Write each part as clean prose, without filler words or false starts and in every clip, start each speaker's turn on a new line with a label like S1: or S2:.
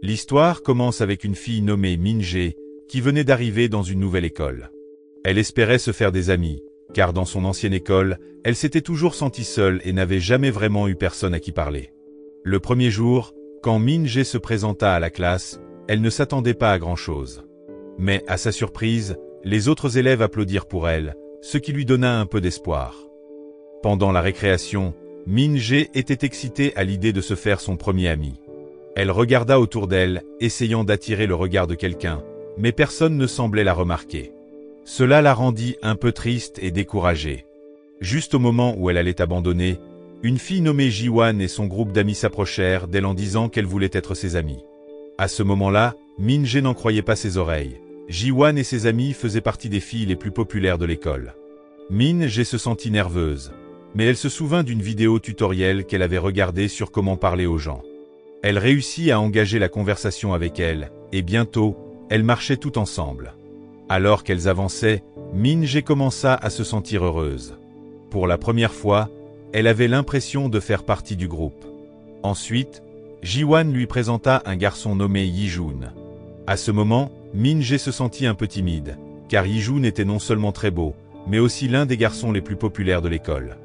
S1: L'histoire commence avec une fille nommée Min-jae, qui venait d'arriver dans une nouvelle école. Elle espérait se faire des amis, car dans son ancienne école, elle s'était toujours sentie seule et n'avait jamais vraiment eu personne à qui parler. Le premier jour, quand Min-jae se présenta à la classe, elle ne s'attendait pas à grand-chose. Mais, à sa surprise, les autres élèves applaudirent pour elle, ce qui lui donna un peu d'espoir. Pendant la récréation, Min-jae était excitée à l'idée de se faire son premier ami. Elle regarda autour d'elle, essayant d'attirer le regard de quelqu'un, mais personne ne semblait la remarquer. Cela la rendit un peu triste et découragée. Juste au moment où elle allait abandonner, une fille nommée Ji-wan et son groupe d'amis s'approchèrent d'elle en disant qu'elle voulait être ses amie. À ce moment-là, Min-jae n'en croyait pas ses oreilles. Ji-wan et ses amis faisaient partie des filles les plus populaires de l'école. Min-jae se sentit nerveuse, mais elle se souvint d'une vidéo tutoriel qu'elle avait regardée sur comment parler aux gens. Elle réussit à engager la conversation avec elle, et bientôt, elles marchaient toutes ensemble. Alors qu'elles avançaient, Min-jae commença à se sentir heureuse. Pour la première fois, elle avait l'impression de faire partie du groupe. Ensuite, Ji-wan lui présenta un garçon nommé Yi-jun. À ce moment, Min-jae se sentit un peu timide, car Yi-jun était non seulement très beau, mais aussi l'un des garçons les plus populaires de l'école.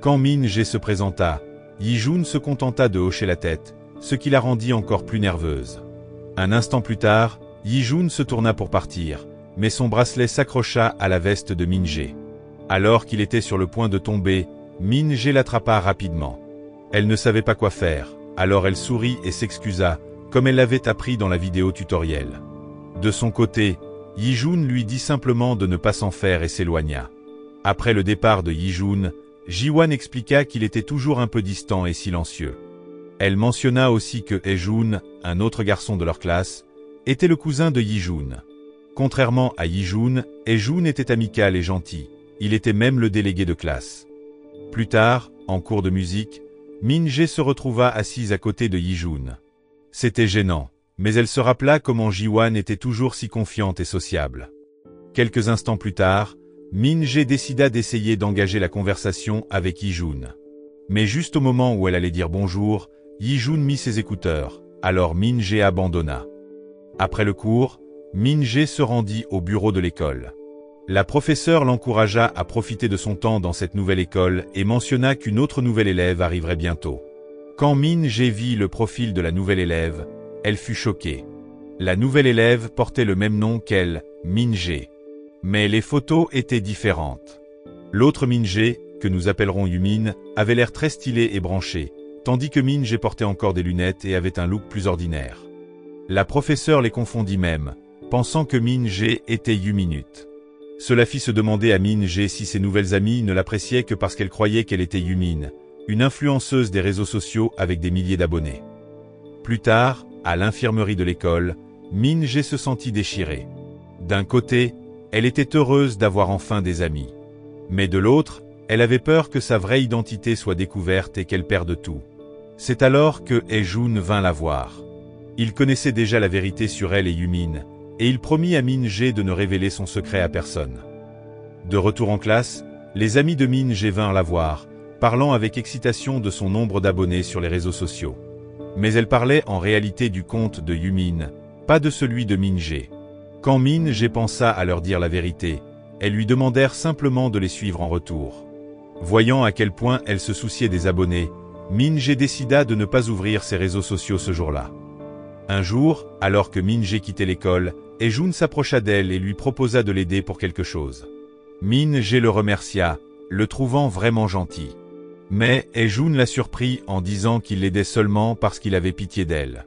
S1: Quand Min-jae se présenta, Yi-jun se contenta de hocher la tête, ce qui la rendit encore plus nerveuse. Un instant plus tard, Yi-jun se tourna pour partir, mais son bracelet s'accrocha à la veste de Min-jae. Alors qu'il était sur le point de tomber, Min-jae l'attrapa rapidement. Elle ne savait pas quoi faire, alors elle sourit et s'excusa, comme elle l'avait appris dans la vidéo tutoriel. De son côté, Yi-jun lui dit simplement de ne pas s'en faire et s'éloigna. Après le départ de Yi-jun, Ji-wan expliqua qu'il était toujours un peu distant et silencieux. Elle mentionna aussi que Hae-jun, un autre garçon de leur classe, était le cousin de Yi-jun. Contrairement à Yi-jun, Hae-jun était amical et gentil, il était même le délégué de classe. Plus tard, en cours de musique, Min-jae se retrouva assise à côté de Yi-jun. C'était gênant, mais elle se rappela comment Ji-wan était toujours si confiante et sociable. Quelques instants plus tard, Min-jae décida d'essayer d'engager la conversation avec Yi-jun. Mais juste au moment où elle allait dire bonjour, Yi-jun mit ses écouteurs, alors Min-jae abandonna. Après le cours, Min-jae se rendit au bureau de l'école. La professeure l'encouragea à profiter de son temps dans cette nouvelle école et mentionna qu'une autre nouvelle élève arriverait bientôt. Quand Min-jae vit le profil de la nouvelle élève, elle fut choquée. La nouvelle élève portait le même nom qu'elle, Min-jae. Mais les photos étaient différentes. L'autre Min-jae, que nous appellerons Yumin, avait l'air très stylé et branché, tandis que Min-jae portait encore des lunettes et avait un look plus ordinaire. La professeure les confondit même, pensant que Min-jae était Yuminut. Cela fit se demander à Min-jae si ses nouvelles amies ne l'appréciaient que parce qu'elle croyait qu'elle était Yumin, une influenceuse des réseaux sociaux avec des milliers d'abonnés. Plus tard, à l'infirmerie de l'école, Min-jae se sentit déchirée. D'un côté, elle était heureuse d'avoir enfin des amis. Mais de l'autre, elle avait peur que sa vraie identité soit découverte et qu'elle perde tout. C'est alors que Hae-jun vint la voir. Il connaissait déjà la vérité sur elle et Yumin, et il promit à Min-jae de ne révéler son secret à personne. De retour en classe, les amis de Min-jae vinrent la voir, parlant avec excitation de son nombre d'abonnés sur les réseaux sociaux. Mais elle parlait en réalité du compte de Yumin, pas de celui de Min-jae. Quand Min-jae pensa à leur dire la vérité, elles lui demandèrent simplement de les suivre en retour. Voyant à quel point elle se souciait des abonnés, Min-jae décida de ne pas ouvrir ses réseaux sociaux ce jour-là. Un jour, alors que Min-jae quittait l'école, Hae-jun s'approcha d'elle et lui proposa de l'aider pour quelque chose. Min-jae le remercia, le trouvant vraiment gentil. Mais Hae-jun la surprit en disant qu'il l'aidait seulement parce qu'il avait pitié d'elle.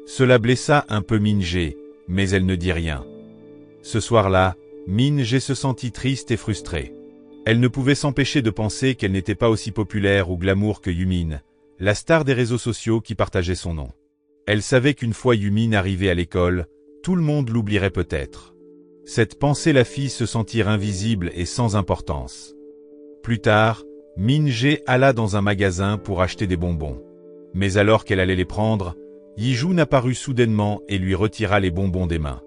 S1: Cela blessa un peu Min-jae, mais elle ne dit rien. Ce soir-là, Min-jae se sentit triste et frustrée. Elle ne pouvait s'empêcher de penser qu'elle n'était pas aussi populaire ou glamour que Yumin, la star des réseaux sociaux qui partageait son nom. Elle savait qu'une fois Yumin arrivé à l'école, tout le monde l'oublierait peut-être. Cette pensée la fit se sentir invisible et sans importance. Plus tard, Min-jae alla dans un magasin pour acheter des bonbons. Mais alors qu'elle allait les prendre, Yi-jun apparut soudainement et lui retira les bonbons des mains.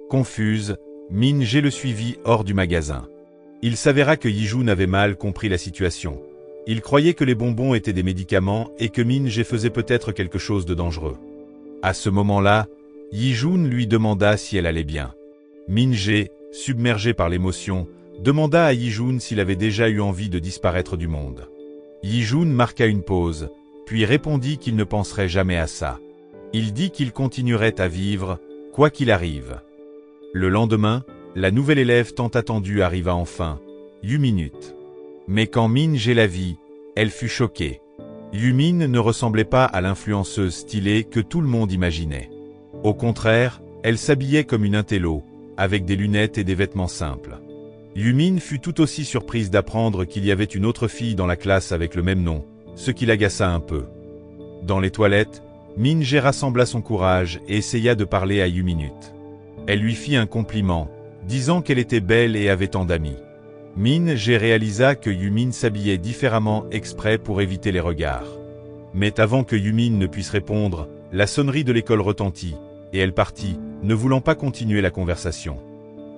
S1: Confuse, Min-jae le suivit hors du magasin. Il s'avéra que Yi-jun avait mal compris la situation. Il croyait que les bonbons étaient des médicaments et que Min-jae faisait peut-être quelque chose de dangereux. À ce moment-là, Yi-Jun lui demanda si elle allait bien. Min-jae, submergé par l'émotion, demanda à Yi-Jun s'il avait déjà eu envie de disparaître du monde. Yi-Jun marqua une pause, puis répondit qu'il ne penserait jamais à ça. Il dit qu'il continuerait à vivre, quoi qu'il arrive. Le lendemain, la nouvelle élève tant attendue arriva enfin, Yumin. Mais quand Min-jae la vit, elle fut choquée. Yumin ne ressemblait pas à l'influenceuse stylée que tout le monde imaginait. Au contraire, elle s'habillait comme une intello, avec des lunettes et des vêtements simples. Yumin fut tout aussi surprise d'apprendre qu'il y avait une autre fille dans la classe avec le même nom, ce qui l'agaça un peu. Dans les toilettes, Min-jae rassembla son courage et essaya de parler à Yumin. Elle lui fit un compliment, disant qu'elle était belle et avait tant d'amis. Min-jae réalisa que Yumin s'habillait différemment exprès pour éviter les regards. Mais avant que Yumin ne puisse répondre, la sonnerie de l'école retentit, et elle partit, ne voulant pas continuer la conversation.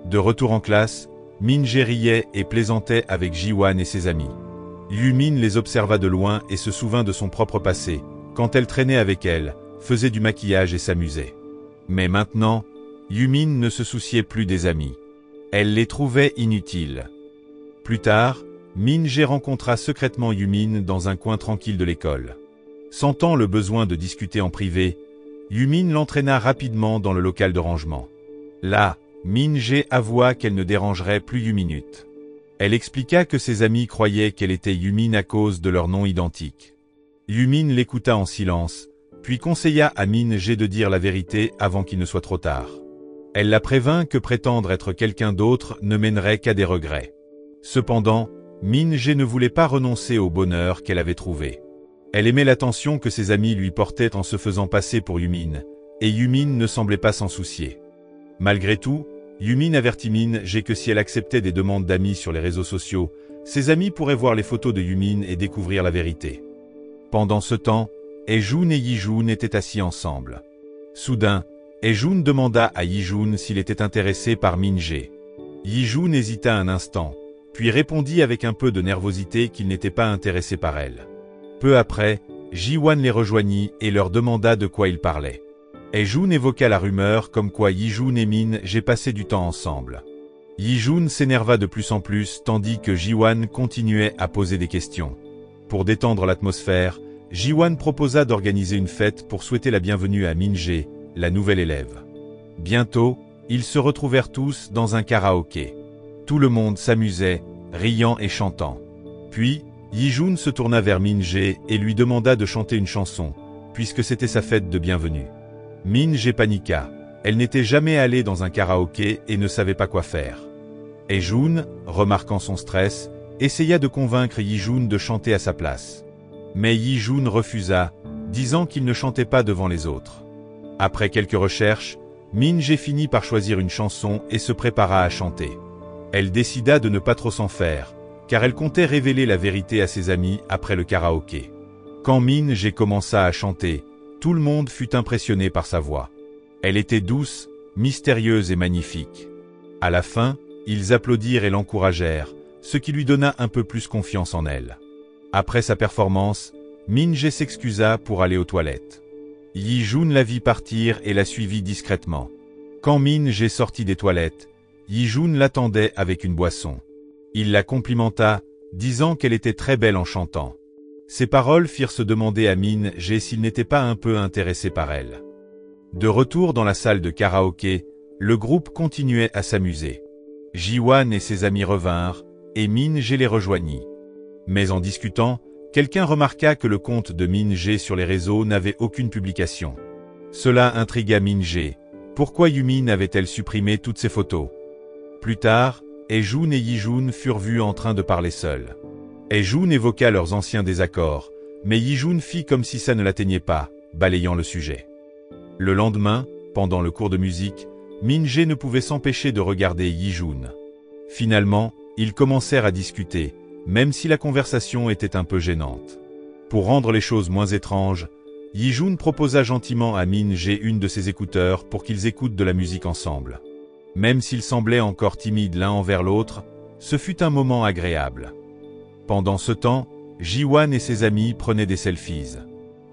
S1: De retour en classe, Min-jae riait et plaisantait avec Ji-wan et ses amis. Yumin les observa de loin et se souvint de son propre passé, quand elle traînait avec elle, faisait du maquillage et s'amusait. Mais maintenant, Yumin ne se souciait plus des amis. Elle les trouvait inutiles. Plus tard, Min-jae rencontra secrètement Yumin dans un coin tranquille de l'école. Sentant le besoin de discuter en privé, Yumin l'entraîna rapidement dans le local de rangement. Là, Min-jae avoua qu'elle ne dérangerait plus Yumin. Elle expliqua que ses amis croyaient qu'elle était Yumin à cause de leur nom identique. Yumin l'écouta en silence, puis conseilla à Min-jae de dire la vérité avant qu'il ne soit trop tard. Elle la prévint que prétendre être quelqu'un d'autre ne mènerait qu'à des regrets. Cependant, Min-jae ne voulait pas renoncer au bonheur qu'elle avait trouvé. Elle aimait l'attention que ses amis lui portaient en se faisant passer pour Yumin, et Yumin ne semblait pas s'en soucier. Malgré tout, Yumin avertit Min-jae que si elle acceptait des demandes d'amis sur les réseaux sociaux, ses amis pourraient voir les photos de Yumin et découvrir la vérité. Pendant ce temps, Hae-jun et Yi-jun étaient assis ensemble. Soudain, Hae-jun demanda à Yi-jun s'il était intéressé par Min-jae. Yi-jun hésita un instant, puis répondit avec un peu de nervosité qu'il n'était pas intéressé par elle. Peu après, Ji-wan les rejoignit et leur demanda de quoi ils parlaient. Hae-jun évoqua la rumeur comme quoi Yi-jun et Min-jae passaient du temps ensemble. Yi-jun s'énerva de plus en plus tandis que Ji-wan continuait à poser des questions. Pour détendre l'atmosphère, Ji-wan proposa d'organiser une fête pour souhaiter la bienvenue à Min-jae, la nouvelle élève. Bientôt, ils se retrouvèrent tous dans un karaoké. Tout le monde s'amusait, riant et chantant. Puis, Yi-jun se tourna vers Min-jae et lui demanda de chanter une chanson, puisque c'était sa fête de bienvenue. Min-jae paniqua. Elle n'était jamais allée dans un karaoké et ne savait pas quoi faire. Hae-jun, remarquant son stress, essaya de convaincre Yi-jun de chanter à sa place. Mais Yi-jun refusa, disant qu'il ne chantait pas devant les autres. Après quelques recherches, Min-jae finit par choisir une chanson et se prépara à chanter. Elle décida de ne pas trop s'en faire, car elle comptait révéler la vérité à ses amis après le karaoké. Quand Min-jae commença à chanter, tout le monde fut impressionné par sa voix. Elle était douce, mystérieuse et magnifique. À la fin, ils applaudirent et l'encouragèrent, ce qui lui donna un peu plus confiance en elle. Après sa performance, Min-jae s'excusa pour aller aux toilettes. Yi-jun la vit partir et la suivit discrètement. Quand Min-jae sortit des toilettes, Yi-jun l'attendait avec une boisson. Il la complimenta, disant qu'elle était très belle en chantant. Ces paroles firent se demander à Min-jae s'il n'était pas un peu intéressé par elle. De retour dans la salle de karaoké, le groupe continuait à s'amuser. Ji-wan et ses amis revinrent, et Min-jae les rejoignit. Mais en discutant, quelqu'un remarqua que le compte de Min-jae sur les réseaux n'avait aucune publication. Cela intrigua Min-jae. Pourquoi Yumin avait-elle supprimé toutes ses photos? Plus tard, Hae-jun et Yi-jun furent vus en train de parler seuls. Hae-jun évoqua leurs anciens désaccords, mais Yi-jun fit comme si ça ne l'atteignait pas, balayant le sujet. Le lendemain, pendant le cours de musique, Min-jae ne pouvait s'empêcher de regarder Yi-jun. Finalement, ils commencèrent à discuter, même si la conversation était un peu gênante. Pour rendre les choses moins étranges, Yi-jun proposa gentiment à Min-jae une de ses écouteurs pour qu'ils écoutent de la musique ensemble. Même s'ils semblaient encore timides l'un envers l'autre, ce fut un moment agréable. Pendant ce temps, Ji-wan et ses amis prenaient des selfies.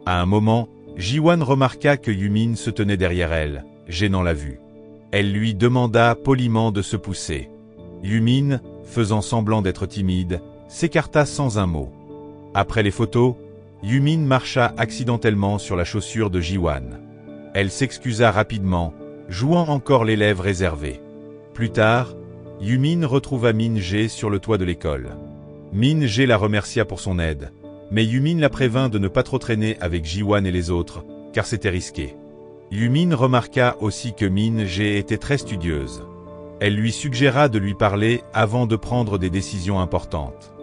S1: À un moment, Ji-wan remarqua que Yumin se tenait derrière elle, gênant la vue. Elle lui demanda poliment de se pousser. Yumin, faisant semblant d'être timide, s'écarta sans un mot. Après les photos, Yumin marcha accidentellement sur la chaussure de Jiwan. Elle s'excusa rapidement, jouant encore les lèvres réservées. Plus tard, Yumin retrouva Min-jae sur le toit de l'école. Min-jae la remercia pour son aide, mais Yumin la prévint de ne pas trop traîner avec Jiwan et les autres, car c'était risqué. Yumin remarqua aussi que Min-jae était très studieuse. Elle lui suggéra de lui parler avant de prendre des décisions importantes.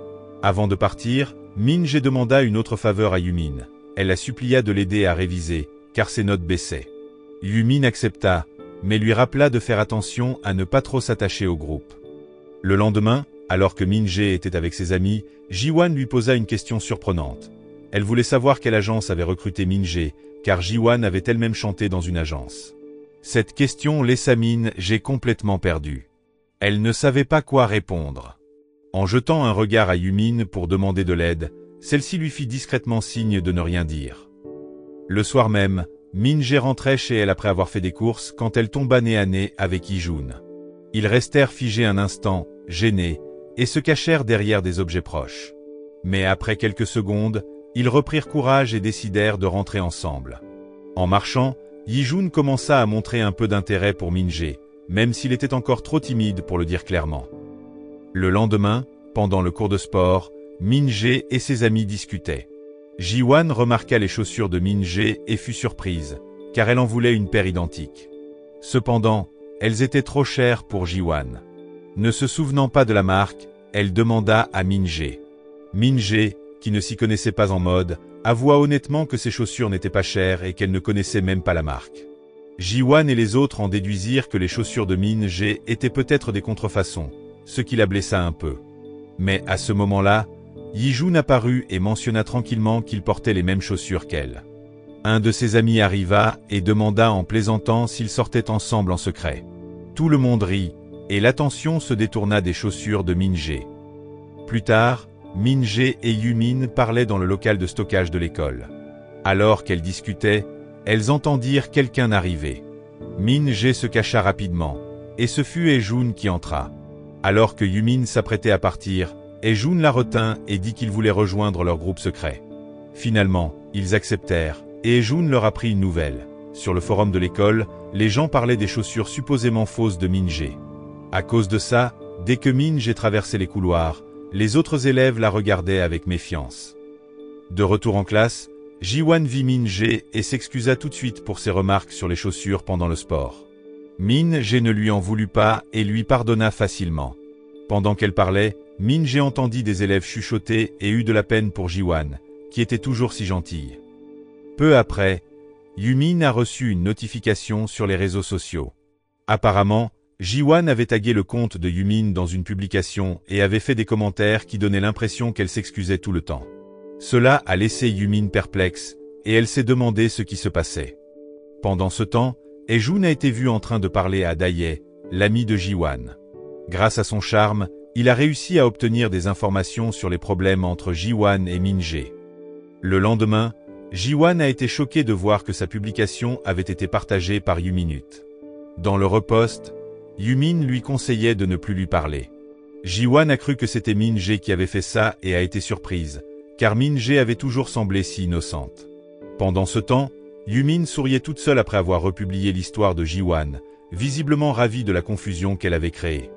S1: Avant de partir, Min-jae demanda une autre faveur à Yumin. Elle la supplia de l'aider à réviser, car ses notes baissaient. Yumin accepta, mais lui rappela de faire attention à ne pas trop s'attacher au groupe. Le lendemain, alors que Min-jae était avec ses amis, Jiwan lui posa une question surprenante. Elle voulait savoir quelle agence avait recruté Min-jae, car Jiwan avait elle-même chanté dans une agence. Cette question laissa Min-jae complètement perdue. Elle ne savait pas quoi répondre. En jetant un regard à Yumin pour demander de l'aide, celle-ci lui fit discrètement signe de ne rien dire. Le soir même, Min-jae rentrait chez elle après avoir fait des courses quand elle tomba nez à nez avec Yi-jun. Ils restèrent figés un instant, gênés, et se cachèrent derrière des objets proches. Mais après quelques secondes, ils reprirent courage et décidèrent de rentrer ensemble. En marchant, Yi-jun commença à montrer un peu d'intérêt pour Min-jae, même s'il était encore trop timide pour le dire clairement. Le lendemain, pendant le cours de sport, Min-jae et ses amis discutaient. Jiwan remarqua les chaussures de Min-jae et fut surprise, car elle en voulait une paire identique. Cependant, elles étaient trop chères pour Jiwan. Ne se souvenant pas de la marque, elle demanda à Min-jae. Min-jae, qui ne s'y connaissait pas en mode, avoua honnêtement que ses chaussures n'étaient pas chères et qu'elle ne connaissait même pas la marque. Jiwan et les autres en déduisirent que les chaussures de Min-jae étaient peut-être des contrefaçons, ce qui la blessa un peu. Mais à ce moment-là, Yi-jun apparut et mentionna tranquillement qu'il portait les mêmes chaussures qu'elle. Un de ses amis arriva et demanda en plaisantant s'ils sortaient ensemble en secret. Tout le monde rit, et l'attention se détourna des chaussures de Min-jae. Plus tard, Min-jae et Yumin parlaient dans le local de stockage de l'école. Alors qu'elles discutaient, elles entendirent quelqu'un arriver. Min-jae se cacha rapidement, et ce fut Hae-jun qui entra. Alors que Yumin s'apprêtait à partir, Hae-jun la retint et dit qu'il voulait rejoindre leur groupe secret. Finalement, ils acceptèrent, et Hae-jun leur apprit une nouvelle. Sur le forum de l'école, les gens parlaient des chaussures supposément fausses de Min-jae. À cause de ça, dès que Min-jae traversait les couloirs, les autres élèves la regardaient avec méfiance. De retour en classe, Jiwan vit Min-jae et s'excusa tout de suite pour ses remarques sur les chaussures pendant le sport. Min-jae ne lui en voulut pas et lui pardonna facilement. Pendant qu'elle parlait, Min-jae entendit des élèves chuchoter et eut de la peine pour Jiwan, qui était toujours si gentille. Peu après, Yumin a reçu une notification sur les réseaux sociaux. Apparemment, Jiwan avait tagué le compte de Yumin dans une publication et avait fait des commentaires qui donnaient l'impression qu'elle s'excusait tout le temps. Cela a laissé Yumin perplexe, et elle s'est demandé ce qui se passait. Pendant ce temps, Hae-jun a été vu en train de parler à Daye, l'ami de Jiwan. Grâce à son charme, il a réussi à obtenir des informations sur les problèmes entre Jiwan et Min-jae. Le lendemain, Jiwan a été choqué de voir que sa publication avait été partagée par Yuminut. Dans le repost, Yumin lui conseillait de ne plus lui parler. Jiwan a cru que c'était Min-jae qui avait fait ça et a été surprise, car Min-jae avait toujours semblé si innocente. Pendant ce temps, Yumin souriait toute seule après avoir republié l'histoire de Jiwan, visiblement ravie de la confusion qu'elle avait créée.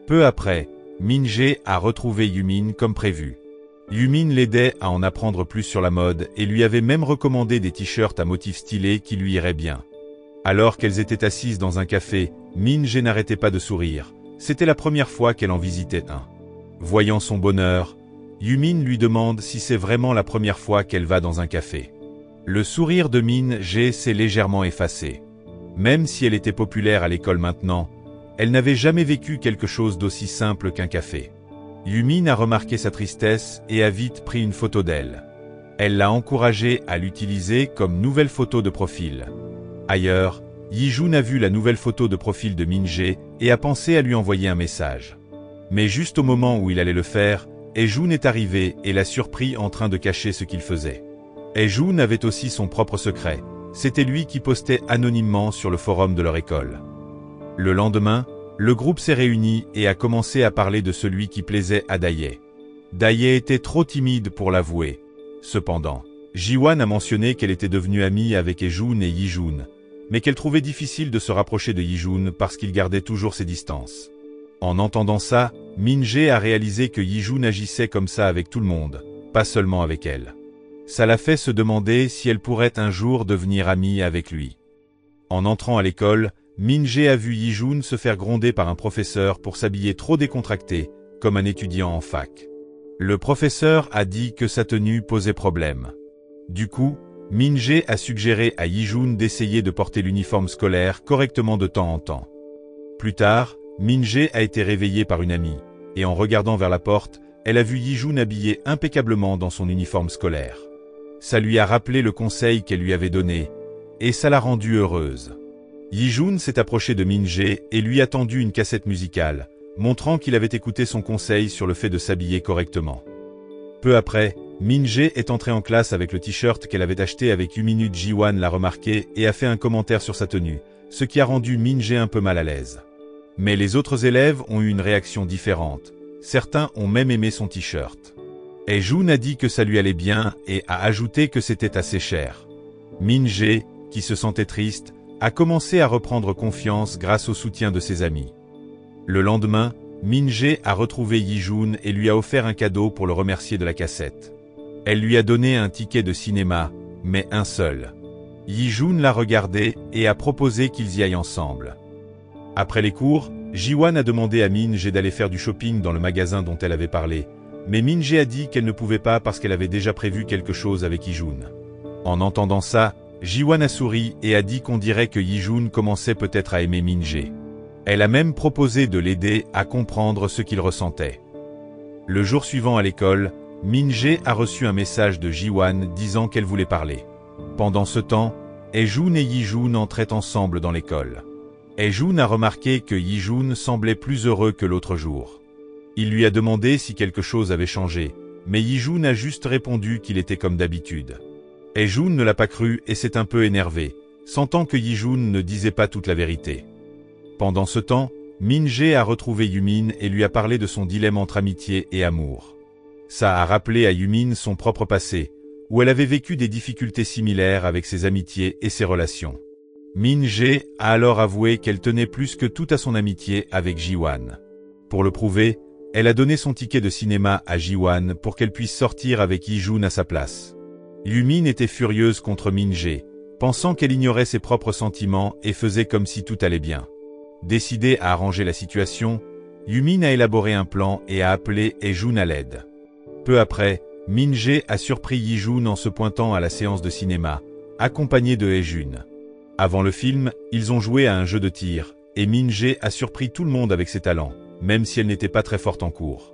S1: Peu après, Min-jae a retrouvé Yumin comme prévu. Yumin l'aidait à en apprendre plus sur la mode et lui avait même recommandé des t-shirts à motifs stylés qui lui iraient bien. Alors qu'elles étaient assises dans un café, Min-jae n'arrêtait pas de sourire. C'était la première fois qu'elle en visitait un. Voyant son bonheur, Yumin lui demande si c'est vraiment la première fois qu'elle va dans un café. Le sourire de Min-jae s'est légèrement effacé. Même si elle était populaire à l'école maintenant, elle n'avait jamais vécu quelque chose d'aussi simple qu'un café. Yumin a remarqué sa tristesse et a vite pris une photo d'elle. Elle l'a encouragée à l'utiliser comme nouvelle photo de profil. Ailleurs, Yi-jun a vu la nouvelle photo de profil de Min-jae et a pensé à lui envoyer un message. Mais juste au moment où il allait le faire, Hae-jun est arrivé et l'a surpris en train de cacher ce qu'il faisait. Hae-jun avait aussi son propre secret, C'était lui qui postait anonymement sur le forum de leur école. Le lendemain, le groupe s'est réuni et a commencé à parler de celui qui plaisait à Daye. Daye était trop timide pour l'avouer. Cependant, Ji-Wan a mentionné qu'elle était devenue amie avec Hye-Jun et Yi-Jun, mais qu'elle trouvait difficile de se rapprocher de Yi-Jun parce qu'il gardait toujours ses distances. En entendant ça, Min-jae a réalisé que Yi-Jun agissait comme ça avec tout le monde, pas seulement avec elle. Ça l'a fait se demander si elle pourrait un jour devenir amie avec lui. En entrant à l'école, Min-jae a vu Yi-Jun se faire gronder par un professeur pour s'habiller trop décontracté, comme un étudiant en fac. Le professeur a dit que sa tenue posait problème. Du coup, Min-jae a suggéré à Yi-Jun d'essayer de porter l'uniforme scolaire correctement de temps en temps. Plus tard, Min-jae a été réveillée par une amie, et en regardant vers la porte, elle a vu Yi-Jun habillé impeccablement dans son uniforme scolaire. Ça lui a rappelé le conseil qu'elle lui avait donné, et ça l'a rendue heureuse. Yi-Jun s'est approché de Min-jae et lui a tendu une cassette musicale, montrant qu'il avait écouté son conseil sur le fait de s'habiller correctement. Peu après, Min-jae est entrée en classe avec le t-shirt qu'elle avait acheté avec Yuminu. Ji-Wan l'a remarqué et a fait un commentaire sur sa tenue, ce qui a rendu Min-jae un peu mal à l'aise. Mais les autres élèves ont eu une réaction différente. Certains ont même aimé son t-shirt. Hye-Jun a dit que ça lui allait bien et a ajouté que c'était assez cher. Min-jae, qui se sentait triste, a commencé à reprendre confiance grâce au soutien de ses amis. Le lendemain, Min-jae a retrouvé Yi-Jun et lui a offert un cadeau pour le remercier de la cassette. Elle lui a donné un ticket de cinéma, mais un seul. Yi-Jun l'a regardé et a proposé qu'ils y aillent ensemble. Après les cours, Ji-Wan a demandé à Min-jae d'aller faire du shopping dans le magasin dont elle avait parlé, mais Min-jae a dit qu'elle ne pouvait pas parce qu'elle avait déjà prévu quelque chose avec Yi-Jun. En entendant ça, Ji-Wan a souri et a dit qu'on dirait que Yi-Jun commençait peut-être à aimer Min-jae. Elle a même proposé de l'aider à comprendre ce qu'il ressentait. Le jour suivant à l'école, Min-jae a reçu un message de Ji-Wan disant qu'elle voulait parler. Pendant ce temps, Hye-Jun et Yi-Jun entraient ensemble dans l'école. Hye-Jun a remarqué que Yi-Jun semblait plus heureux que l'autre jour. Il lui a demandé si quelque chose avait changé, mais Yi-Jun a juste répondu qu'il était comme d'habitude. Hye-Jun ne l'a pas cru et s'est un peu énervé, sentant que Yi-Jun ne disait pas toute la vérité. Pendant ce temps, Min-jae a retrouvé Yumin et lui a parlé de son dilemme entre amitié et amour. Ça a rappelé à Yumin son propre passé, où elle avait vécu des difficultés similaires avec ses amitiés et ses relations. Min-jae a alors avoué qu'elle tenait plus que tout à son amitié avec Ji-Wan. Pour le prouver, elle a donné son ticket de cinéma à Ji-Wan pour qu'elle puisse sortir avec Yi-Jun à sa place. Yumin était furieuse contre Min-jae, pensant qu'elle ignorait ses propres sentiments et faisait comme si tout allait bien. Décidée à arranger la situation, Yumin a élaboré un plan et a appelé Hye-Jun à l'aide. Peu après, Min-jae a surpris Yi-Jun en se pointant à la séance de cinéma, accompagné de Hye-Jun. Avant le film, ils ont joué à un jeu de tir, et Min-jae a surpris tout le monde avec ses talents, même si elle n'était pas très forte en cours.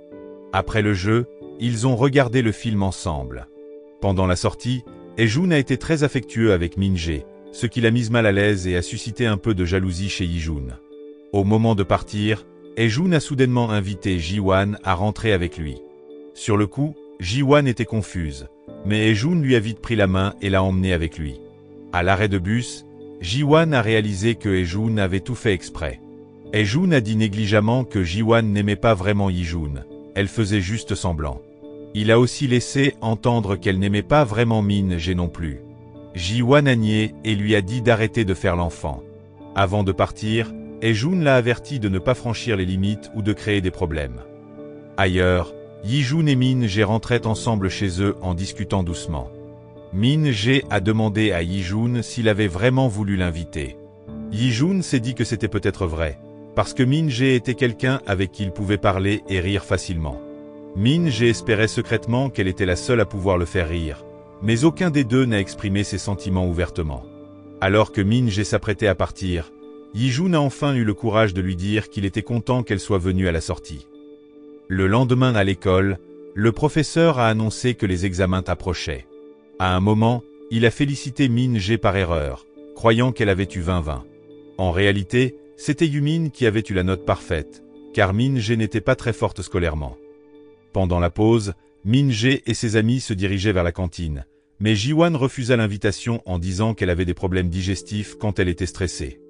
S1: Après le jeu, ils ont regardé le film ensemble. Pendant la sortie, Hye-Jun a été très affectueux avec Min-jae, ce qui l'a mise mal à l'aise et a suscité un peu de jalousie chez Yi-Jun. Au moment de partir, Hye-Jun a soudainement invité Ji-Wan à rentrer avec lui. Sur le coup, Ji-Wan était confuse, mais Hye-Jun lui a vite pris la main et l'a emmené avec lui. À l'arrêt de bus, Ji-Wan a réalisé que Hye-Jun avait tout fait exprès. Hye-Jun a dit négligemment que Ji-Wan n'aimait pas vraiment Yi-Jun, elle faisait juste semblant. Il a aussi laissé entendre qu'elle n'aimait pas vraiment Min-jae non plus. Ji-Wan a nié et lui a dit d'arrêter de faire l'enfant. Avant de partir, Hye-Jun l'a averti de ne pas franchir les limites ou de créer des problèmes. Ailleurs, Yi-Jun et Min-jae rentraient ensemble chez eux en discutant doucement. Min-jae a demandé à Yi-Jun s'il avait vraiment voulu l'inviter. Yi-Jun s'est dit que c'était peut-être vrai, parce que Min-jae était quelqu'un avec qui il pouvait parler et rire facilement. Min-jae espérait secrètement qu'elle était la seule à pouvoir le faire rire, mais aucun des deux n'a exprimé ses sentiments ouvertement. Alors que Min-jae s'apprêtait à partir, Yi-Jun a enfin eu le courage de lui dire qu'il était content qu'elle soit venue à la sortie. Le lendemain à l'école, le professeur a annoncé que les examens approchaient. À un moment, il a félicité Min-jae par erreur, croyant qu'elle avait eu 20-20. En réalité, c'était Yumin qui avait eu la note parfaite, car Min-jae n'était pas très forte scolairement. Pendant la pause, Min-jae et ses amis se dirigeaient vers la cantine, Mais Ji-Hwan refusa l'invitation en disant qu'elle avait des problèmes digestifs quand elle était stressée.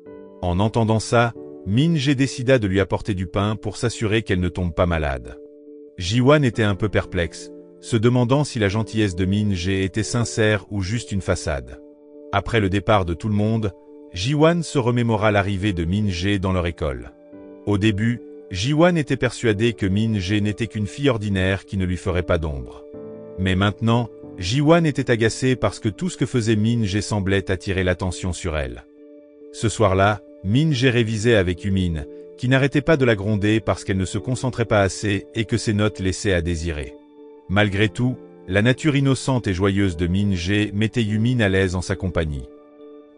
S1: En entendant ça, Min-jae décida de lui apporter du pain pour s'assurer qu'elle ne tombe pas malade. Ji-Hwan était un peu perplexe, se demandant si la gentillesse de Min-jae était sincère ou juste une façade. Après le départ de tout le monde, Ji-Hwan se remémora l'arrivée de Min-jae dans leur école. Au début, Ji-Hwan était persuadé que Min-jae n'était qu'une fille ordinaire qui ne lui ferait pas d'ombre. Mais maintenant, Ji-Hwan était agacé parce que tout ce que faisait Min-jae semblait attirer l'attention sur elle. Ce soir-là, Min-jae révisait avec Yumin, qui n'arrêtait pas de la gronder parce qu'elle ne se concentrait pas assez et que ses notes laissaient à désirer. Malgré tout, la nature innocente et joyeuse de Min-jae mettait Yumin à l'aise en sa compagnie.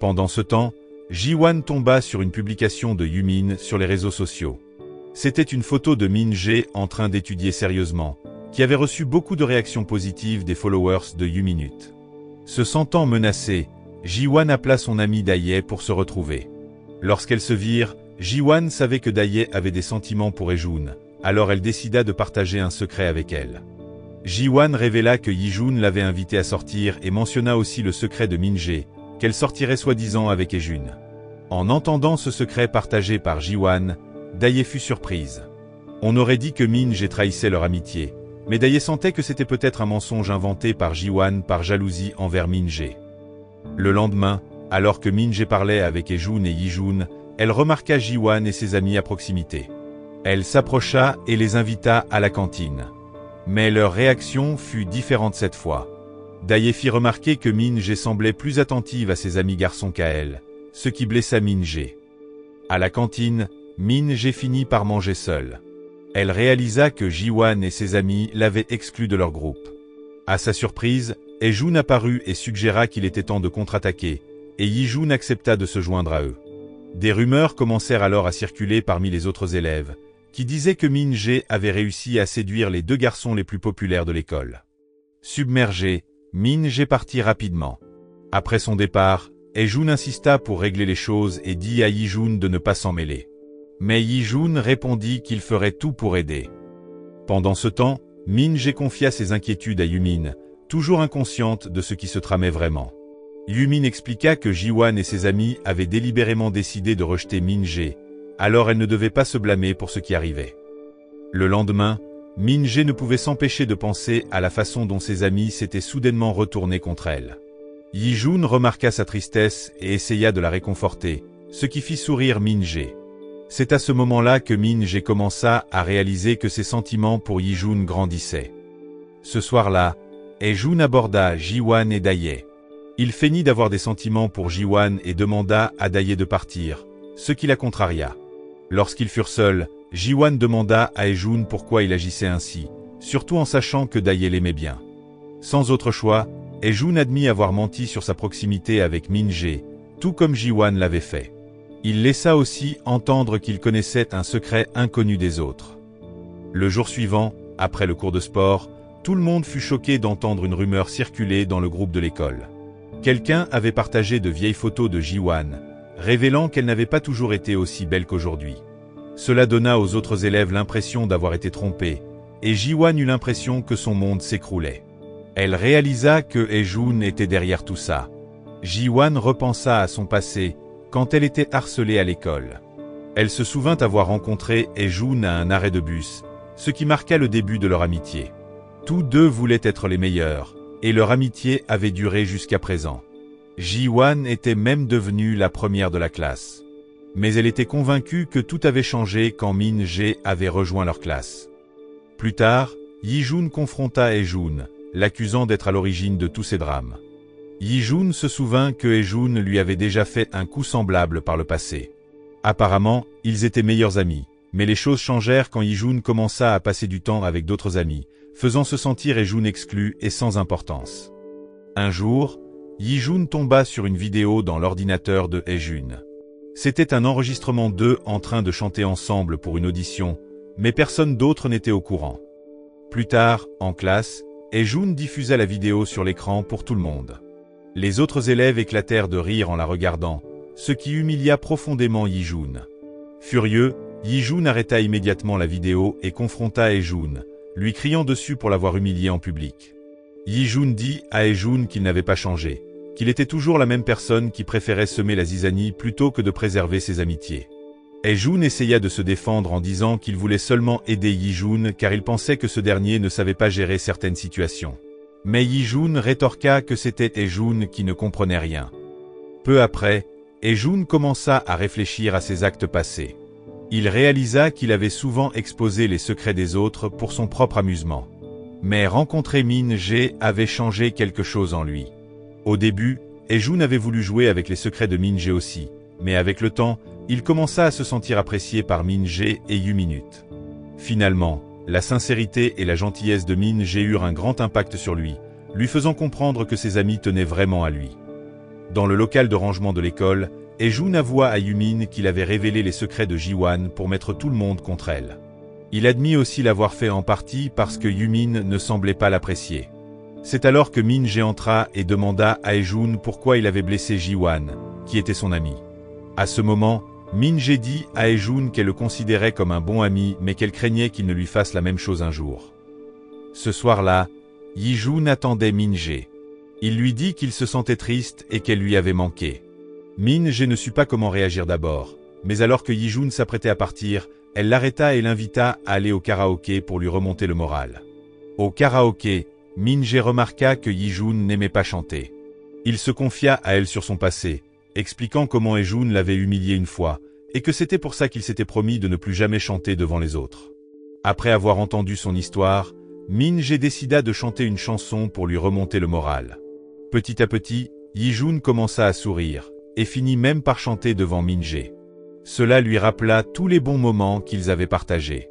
S1: Pendant ce temps, Ji-Hwan tomba sur une publication de Yumin sur les réseaux sociaux. C'était une photo de Min-jae en train d'étudier sérieusement, qui avait reçu beaucoup de réactions positives des followers de U-Minute. Se sentant menacée, Ji-Hwan appela son amie Daye pour se retrouver. Lorsqu'elles se virent, Ji-Hwan savait que Daye avait des sentiments pour Hye-Jun, alors elle décida de partager un secret avec elle. Ji-Hwan révéla que Hye-Jun l'avait invitée à sortir et mentionna aussi le secret de Min-jae, qu'elle sortirait soi-disant avec Hye-Jun. En entendant ce secret partagé par Ji-Hwan, Daye fut surprise. On aurait dit que Min-jae trahissait leur amitié, mais Daye sentait que c'était peut-être un mensonge inventé par Ji-Hwan par jalousie envers Min-jae. Le lendemain, alors que Min-jae parlait avec Hye-Jun et Hye-Jun, elle remarqua Ji-Hwan et ses amis à proximité. Elle s'approcha et les invita à la cantine. Mais leur réaction fut différente cette fois. Daye fit remarquer que Min-jae semblait plus attentive à ses amis garçons qu'à elle, ce qui blessa Min-jae. À la cantine, Min-jae finit par manger seule. Elle réalisa que Ji-Hwan et ses amis l'avaient exclue de leur groupe. À sa surprise, Hye-Jun apparut et suggéra qu'il était temps de contre-attaquer, et Hye-Jun accepta de se joindre à eux. Des rumeurs commencèrent alors à circuler parmi les autres élèves, qui disaient que Min-jae avait réussi à séduire les deux garçons les plus populaires de l'école. Submergée, Min-jae partit rapidement. Après son départ, Hye-Jun insista pour régler les choses et dit à Hye-Jun de ne pas s'en mêler. Mais Hye-Jun répondit qu'il ferait tout pour aider. Pendant ce temps, Min-jae confia ses inquiétudes à Yumin, toujours inconsciente de ce qui se tramait vraiment. Yumin expliqua que Ji-Hwan et ses amis avaient délibérément décidé de rejeter Min-jae, alors elle ne devait pas se blâmer pour ce qui arrivait. Le lendemain, Min-jae ne pouvait s'empêcher de penser à la façon dont ses amis s'étaient soudainement retournés contre elle. Hye-Jun remarqua sa tristesse et essaya de la réconforter, ce qui fit sourire Min-jae. C'est à ce moment-là que Min-jae commença à réaliser que ses sentiments pour Hye-Jun grandissaient. Ce soir-là, Hye-Jun aborda Ji-Hwan et Daye. Il feignit d'avoir des sentiments pour Ji-Hwan et demanda à Daye de partir, ce qui la contraria. Lorsqu'ils furent seuls, Ji-Hwan demanda à Hye-Jun pourquoi il agissait ainsi, surtout en sachant que Daye l'aimait bien. Sans autre choix, Hye-Jun admit avoir menti sur sa proximité avec Min-jae, tout comme Ji-Hwan l'avait fait. Il laissa aussi entendre qu'il connaissait un secret inconnu des autres. Le jour suivant, après le cours de sport, tout le monde fut choqué d'entendre une rumeur circuler dans le groupe de l'école. Quelqu'un avait partagé de vieilles photos de Ji-Hwan, révélant qu'elle n'avait pas toujours été aussi belle qu'aujourd'hui. Cela donna aux autres élèves l'impression d'avoir été trompée, et Ji-Hwan eut l'impression que son monde s'écroulait. Elle réalisa que Hye-Jun était derrière tout ça. Ji-Hwan repensa à son passé, quand elle était harcelée à l'école. Elle se souvint avoir rencontré Hye-Jun à un arrêt de bus, ce qui marqua le début de leur amitié. Tous deux voulaient être les meilleurs, et leur amitié avait duré jusqu'à présent. Ji-Hwan était même devenue la première de la classe. Mais elle était convaincue que tout avait changé quand Min-jae avait rejoint leur classe. Plus tard, Hye-Jun confronta Hye-Jun, l'accusant d'être à l'origine de tous ces drames. Hye-Jun se souvint que Hye-Jun lui avait déjà fait un coup semblable par le passé. Apparemment, ils étaient meilleurs amis, mais les choses changèrent quand Hye-Jun commença à passer du temps avec d'autres amis, faisant se sentir Hye-Jun exclu et sans importance. Un jour, Hye-Jun tomba sur une vidéo dans l'ordinateur de Hye-Jun. C'était un enregistrement d'eux en train de chanter ensemble pour une audition, mais personne d'autre n'était au courant. Plus tard, en classe, Hye-Jun diffusa la vidéo sur l'écran pour tout le monde. Les autres élèves éclatèrent de rire en la regardant, ce qui humilia profondément Hye-Jun. Furieux, Hye-Jun arrêta immédiatement la vidéo et confronta Hye-Jun, lui criant dessus pour l'avoir humilié en public. Yi-jun dit à Hae-jun qu'il n'avait pas changé, qu'il était toujours la même personne qui préférait semer la zizanie plutôt que de préserver ses amitiés. Hae-jun essaya de se défendre en disant qu'il voulait seulement aider Yi-jun car il pensait que ce dernier ne savait pas gérer certaines situations. Mais Yi-jun rétorqua que c'était Hae-jun qui ne comprenait rien. Peu après, Hae-jun commença à réfléchir à ses actes passés. Il réalisa qu'il avait souvent exposé les secrets des autres pour son propre amusement. Mais rencontrer Min-jae avait changé quelque chose en lui. Au début, Hae-jun avait voulu jouer avec les secrets de Min-jae aussi, mais avec le temps, il commença à se sentir apprécié par Min-jae et Yu-minute. Finalement, la sincérité et la gentillesse de Min-jae eurent un grand impact sur lui, lui faisant comprendre que ses amis tenaient vraiment à lui. Dans le local de rangement de l'école, Hae-jun avoua à Yu-min qu'il avait révélé les secrets de Ji-wan pour mettre tout le monde contre elle. Il admit aussi l'avoir fait en partie parce que Yu-min ne semblait pas l'apprécier. C'est alors que Min-jae entra et demanda à Hae-jun pourquoi il avait blessé Ji-wan, qui était son ami. À ce moment, Min-jae dit à Hae-jun qu'elle le considérait comme un bon ami mais qu'elle craignait qu'il ne lui fasse la même chose un jour. Ce soir-là, Yi-jun attendait Min-jae. Il lui dit qu'il se sentait triste et qu'elle lui avait manqué. Min-jae ne sut pas comment réagir d'abord, mais alors que Yi-jun s'apprêtait à partir, elle l'arrêta et l'invita à aller au karaoké pour lui remonter le moral. Au karaoké, Min-jae remarqua que Yi-jun n'aimait pas chanter. Il se confia à elle sur son passé, expliquant comment Hae-jun l'avait humilié une fois, et que c'était pour ça qu'il s'était promis de ne plus jamais chanter devant les autres. Après avoir entendu son histoire, Min-jae décida de chanter une chanson pour lui remonter le moral. Petit à petit, Yi-jun commença à sourire, et finit même par chanter devant Min-jae. Cela lui rappela tous les bons moments qu'ils avaient partagés.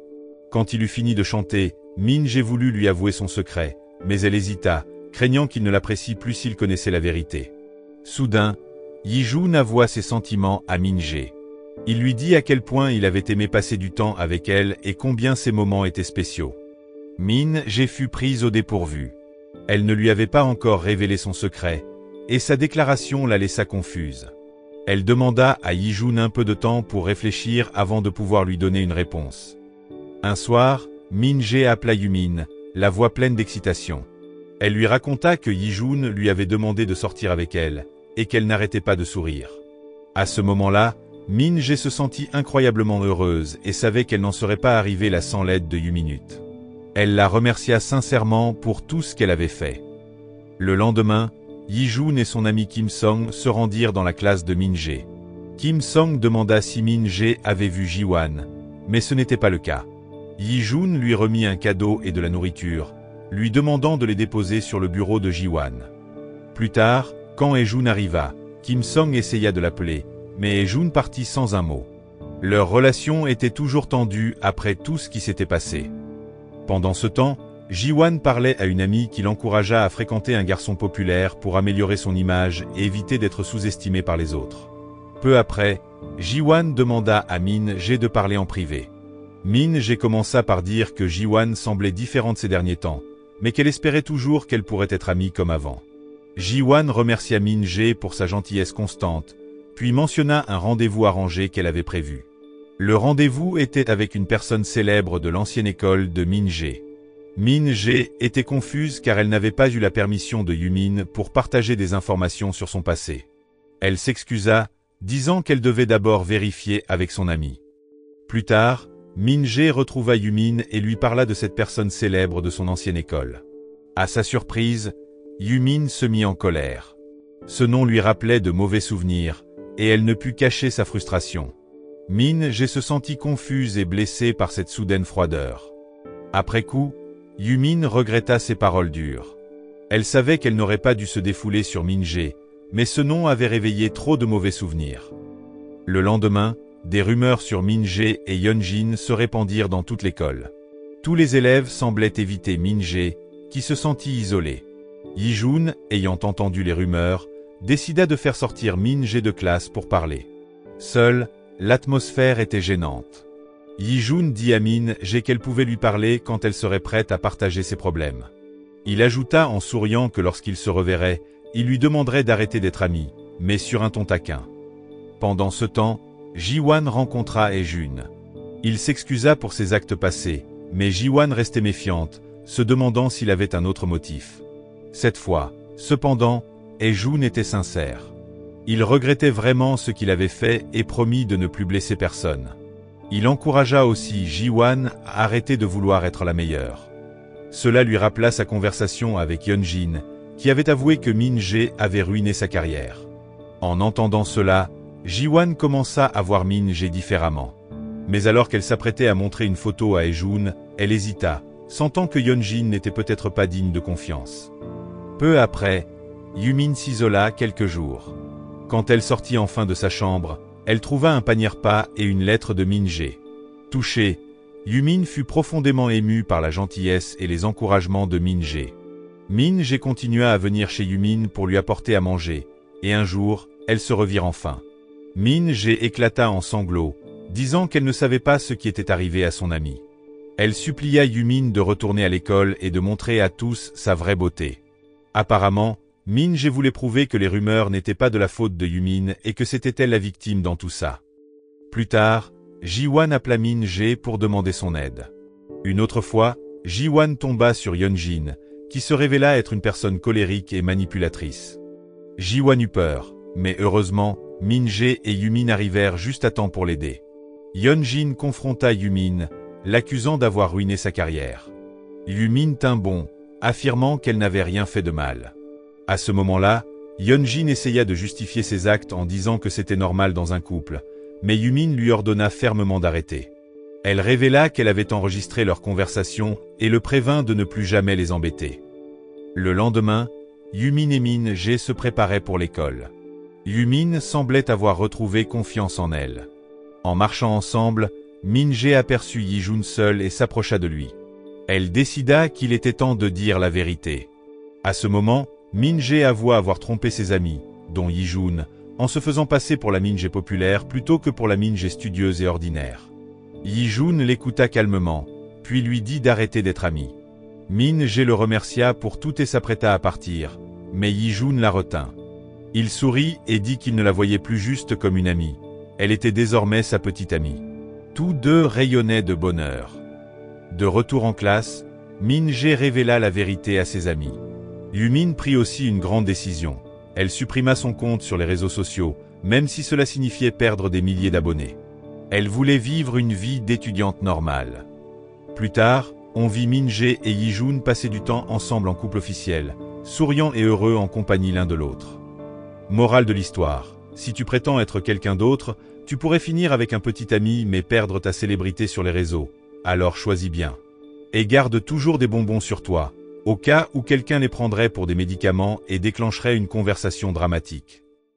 S1: Quand il eut fini de chanter, Min-jae voulut lui avouer son secret, mais elle hésita, craignant qu'il ne l'apprécie plus s'il connaissait la vérité. Soudain, Yi-jun avoua ses sentiments à Min-jae. Il lui dit à quel point il avait aimé passer du temps avec elle et combien ces moments étaient spéciaux. Min-jae fut prise au dépourvu. Elle ne lui avait pas encore révélé son secret, et sa déclaration la laissa confuse. Elle demanda à Yi-jun un peu de temps pour réfléchir avant de pouvoir lui donner une réponse. Un soir, Min-jae appela Yu-min, la voix pleine d'excitation. Elle lui raconta que Yi-jun lui avait demandé de sortir avec elle, et qu'elle n'arrêtait pas de sourire. À ce moment-là, Min-jae se sentit incroyablement heureuse et savait qu'elle n'en serait pas arrivée là sans l'aide de Yu-minute. Elle la remercia sincèrement pour tout ce qu'elle avait fait. Le lendemain, Yi-jun et son ami Kim Song se rendirent dans la classe de Min-jae. Kim Song demanda si Min-jae avait vu Ji-wan, mais ce n'était pas le cas. Yi-jun lui remit un cadeau et de la nourriture, lui demandant de les déposer sur le bureau de Ji-wan. Plus tard, quand Hae-jun arriva, Kim Song essaya de l'appeler, mais Hae-jun partit sans un mot. Leur relation était toujours tendue après tout ce qui s'était passé. Pendant ce temps, Ji-wan parlait à une amie qui l'encouragea à fréquenter un garçon populaire pour améliorer son image et éviter d'être sous-estimé par les autres. Peu après, Ji-wan demanda à Min-jae de parler en privé. Min-jae commença par dire que Ji-wan semblait différente ces derniers temps, mais qu'elle espérait toujours qu'elle pourrait être amie comme avant. Ji-wan remercia Min-jae pour sa gentillesse constante, puis mentionna un rendez-vous arrangé qu'elle avait prévu. Le rendez-vous était avec une personne célèbre de l'ancienne école de Min-jae. Min-jae était confuse car elle n'avait pas eu la permission de Yu-min pour partager des informations sur son passé. Elle s'excusa, disant qu'elle devait d'abord vérifier avec son ami. Plus tard, Min-jae retrouva Yu-min et lui parla de cette personne célèbre de son ancienne école. À sa surprise, Yu-min se mit en colère. Ce nom lui rappelait de mauvais souvenirs, et elle ne put cacher sa frustration. Min-jae se sentit confuse et blessée par cette soudaine froideur. Après coup, Yu-min regretta ses paroles dures. Elle savait qu'elle n'aurait pas dû se défouler sur Min-jae, mais ce nom avait réveillé trop de mauvais souvenirs. Le lendemain, des rumeurs sur Min-jae et Yeonjin se répandirent dans toute l'école. Tous les élèves semblaient éviter Min-jae, qui se sentit isolé. Yi-jun, ayant entendu les rumeurs, décida de faire sortir Min-jae de classe pour parler. Seule, l'atmosphère était gênante. Yi-jun dit à Min-jae qu'elle pouvait lui parler quand elle serait prête à partager ses problèmes. Il ajouta en souriant que lorsqu'ils se reverraient, il lui demanderait d'arrêter d'être amis, mais sur un ton taquin. Pendant ce temps, Ji-wan rencontra Hae-jun. Il s'excusa pour ses actes passés, mais Ji-wan restait méfiante, se demandant s'il avait un autre motif. Cette fois, cependant, Hae-joon était sincère. Il regrettait vraiment ce qu'il avait fait et promit de ne plus blesser personne. Il encouragea aussi Ji-wan à arrêter de vouloir être la meilleure. Cela lui rappela sa conversation avec Yeon-jin, qui avait avoué que Min-jae avait ruiné sa carrière. En entendant cela, Ji-wan commença à voir Min-jae différemment. Mais alors qu'elle s'apprêtait à montrer une photo à Hae-joon, elle hésita, sentant que Yeon-jin n'était peut-être pas digne de confiance. Peu après, Yumin s'isola quelques jours. Quand elle sortit enfin de sa chambre, elle trouva un panier repas et une lettre de Min-jae. Touchée, Yumin fut profondément émue par la gentillesse et les encouragements de Min-jae. Min-jae continua à venir chez Yumin pour lui apporter à manger, et un jour, elles se revirent enfin. Min-jae éclata en sanglots, disant qu'elle ne savait pas ce qui était arrivé à son amie. Elle supplia Yumin de retourner à l'école et de montrer à tous sa vraie beauté. Apparemment, Min-jae voulait prouver que les rumeurs n'étaient pas de la faute de Yumin et que c'était elle la victime dans tout ça. Plus tard, Ji-wan appela Min-jae pour demander son aide. Une autre fois, Ji-wan tomba sur Yeon-jin, qui se révéla être une personne colérique et manipulatrice. Ji-wan eut peur, mais heureusement, Min-jae et Yumin arrivèrent juste à temps pour l'aider. Yeon-jin confronta Yumin, l'accusant d'avoir ruiné sa carrière. Yumin tint bon, affirmant qu'elle n'avait rien fait de mal. À ce moment-là, Yeon-jin essaya de justifier ses actes en disant que c'était normal dans un couple, mais Yumin lui ordonna fermement d'arrêter. Elle révéla qu'elle avait enregistré leur conversation et le prévint de ne plus jamais les embêter. Le lendemain, Yumin et Min-jae se préparaient pour l'école. Yumin semblait avoir retrouvé confiance en elle. En marchant ensemble, Min-jae aperçut Yi-joon seul et s'approcha de lui. Elle décida qu'il était temps de dire la vérité. À ce moment, Min-jae avoua avoir trompé ses amis, dont Yi-joon, en se faisant passer pour la Min-jae populaire plutôt que pour la Min-jae studieuse et ordinaire. Yi-joon l'écouta calmement, puis lui dit d'arrêter d'être amie. Min-jae le remercia pour tout et s'apprêta à partir, mais Yi-joon la retint. Il sourit et dit qu'il ne la voyait plus juste comme une amie. Elle était désormais sa petite amie. Tous deux rayonnaient de bonheur. De retour en classe, Min-jae révéla la vérité à ses amis. Yumin prit aussi une grande décision. Elle supprima son compte sur les réseaux sociaux, même si cela signifiait perdre des milliers d'abonnés. Elle voulait vivre une vie d'étudiante normale. Plus tard, on vit Min-jae et Yi-joon passer du temps ensemble en couple officiel, souriant et heureux en compagnie l'un de l'autre. Morale de l'histoire. Si tu prétends être quelqu'un d'autre, tu pourrais finir avec un petit ami mais perdre ta célébrité sur les réseaux. Alors choisis bien. Et garde toujours des bonbons sur toi, au cas où quelqu'un les prendrait pour des médicaments et déclencherait une conversation dramatique.